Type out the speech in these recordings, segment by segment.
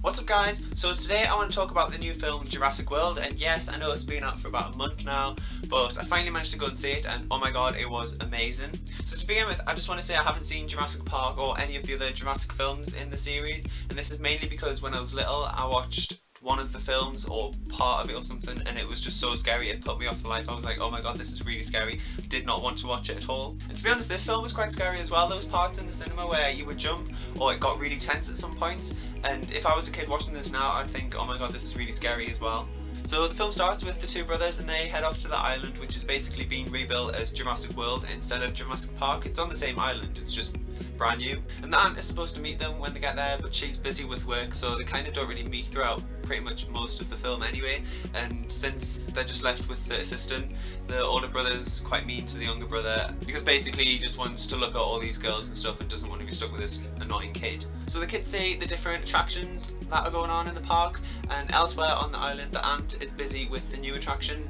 What's up guys? So today I want to talk about the new film Jurassic World, and yes, I know it's been out for about a month now, but I finally managed to go and see it and oh my god, it was amazing. So to begin with, I just want to say I haven't seen Jurassic Park or any of the other Jurassic films in the series, and this is mainly because when I was little I watched one of the films or part of it or something and it was just so scary it put me off for life. I was like, oh my god, this is really scary. Did not want to watch it at all. And to be honest, this film was quite scary as well. There was parts in the cinema where you would jump or it got really tense at some points, and if I was a kid watching this now I'd think, oh my god, this is really scary as well. So the film starts with the two brothers and they head off to the island, which is basically being rebuilt as Jurassic World instead of Jurassic Park. It's on the same island, it's just brand new. And the aunt is supposed to meet them when they get there, but she's busy with work, so they kind of don't really meet throughout pretty much most of the film anyway. And since they're just left with the assistant, the older brother's quite mean to the younger brother because basically he just wants to look at all these girls and stuff and doesn't want to be stuck with this annoying kid. So the kids see the different attractions that are going on in the park, and elsewhere on the island the aunt is busy with the new attraction,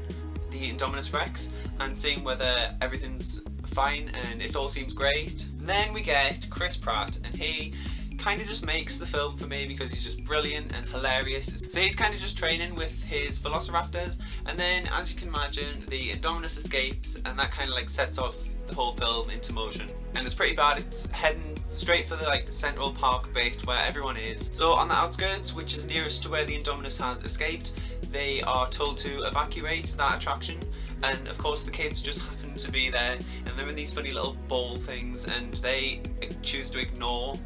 the Indominus Rex, and seeing whether everything's fine and it all seems great. And then we get Chris Pratt, and he kind of just makes the film for me because he's just brilliant and hilarious. So he's kind of just training with his velociraptors, and then as you can imagine the Indominus escapes and that kind of like sets off the whole film into motion. And it's pretty bad. It's heading straight for the like central park bit where everyone is. So on the outskirts, which is nearest to where the Indominus has escaped, they are told to evacuate that attraction, and of course the kids just happen to be there and they're in these funny little ball things and they choose to ignore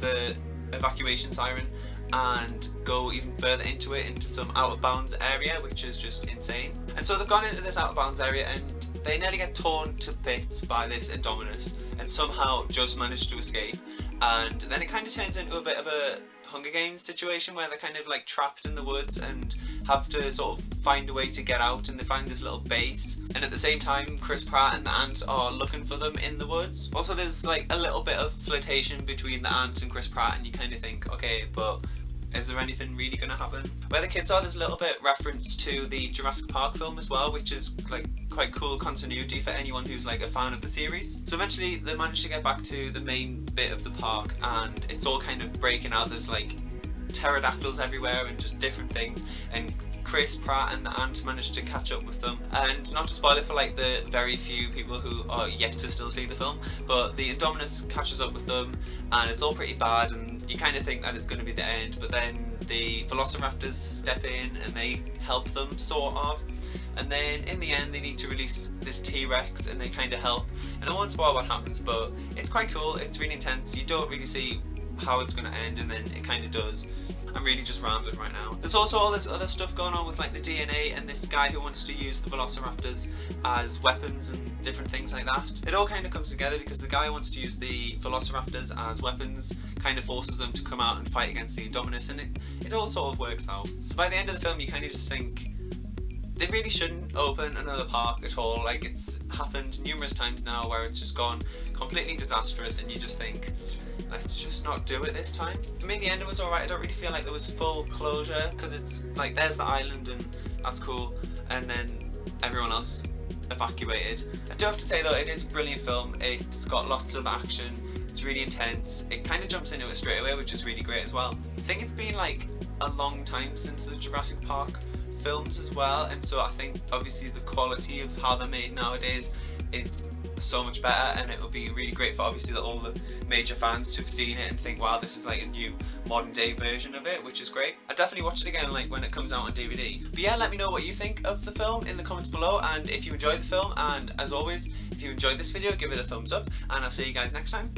the evacuation siren and go even further into it, into some out of bounds area, which is just insane. And so they've gone into this out of bounds area and they nearly get torn to bits by this Indominus and somehow just manage to escape. And then it kind of turns into a bit of a Hunger Games situation where they're kind of like trapped in the woods and have to sort of find a way to get out, and they find this little base, and at the same time Chris Pratt and the aunt are looking for them in the woods. Also there's like a little bit of flirtation between the aunt and Chris Pratt, and you kind of think, okay, but is there anything really going to happen? Where the kids are, there's a little bit reference to the Jurassic Park film as well, which is like quite cool continuity for anyone who's like a fan of the series. So eventually they manage to get back to the main bit of the park and it's all kind of breaking out. There's like pterodactyls everywhere and just different things, and Chris Pratt and the aunt managed to catch up with them. And not to spoil it for like the very few people who are yet to still see the film, but the Indominus catches up with them and it's all pretty bad, and you kind of think that it's going to be the end, but then the velociraptors step in and they help them sort of, and then in the end they need to release this T-Rex and they kind of help. And I won't spoil what happens, but it's quite cool, it's really intense. You don't really see how it's going to end and then it kind of does. I'm really just rambling right now. There's also all this other stuff going on with like the DNA and this guy who wants to use the velociraptors as weapons and different things like that. It all kind of comes together because the guy who wants to use the velociraptors as weapons kind of forces them to come out and fight against the Indominus, and it all sort of works out. So by the end of the film you kind of just think they really shouldn't open another park at all. Like, it's happened numerous times now where it's just gone completely disastrous and you just think, let's just not do it this time. For me, the ending was alright. I don't really feel like there was full closure because it's like there's the island and that's cool, and then everyone else evacuated. I do have to say though, it is a brilliant film. It's got lots of action, it's really intense, it kind of jumps into it straight away, which is really great as well. I think it's been like a long time since the Jurassic Park films as well, and so I think obviously the quality of how they're made nowadays is so much better, and it would be really great for obviously all the major fans to have seen it and think, wow, this is like a new modern day version of it, which is great. I definitely watch it again like when it comes out on DVD. But yeah, let me know what you think of the film in the comments below, and if you enjoyed the film, and as always, if you enjoyed this video, give it a thumbs up, and I'll see you guys next time.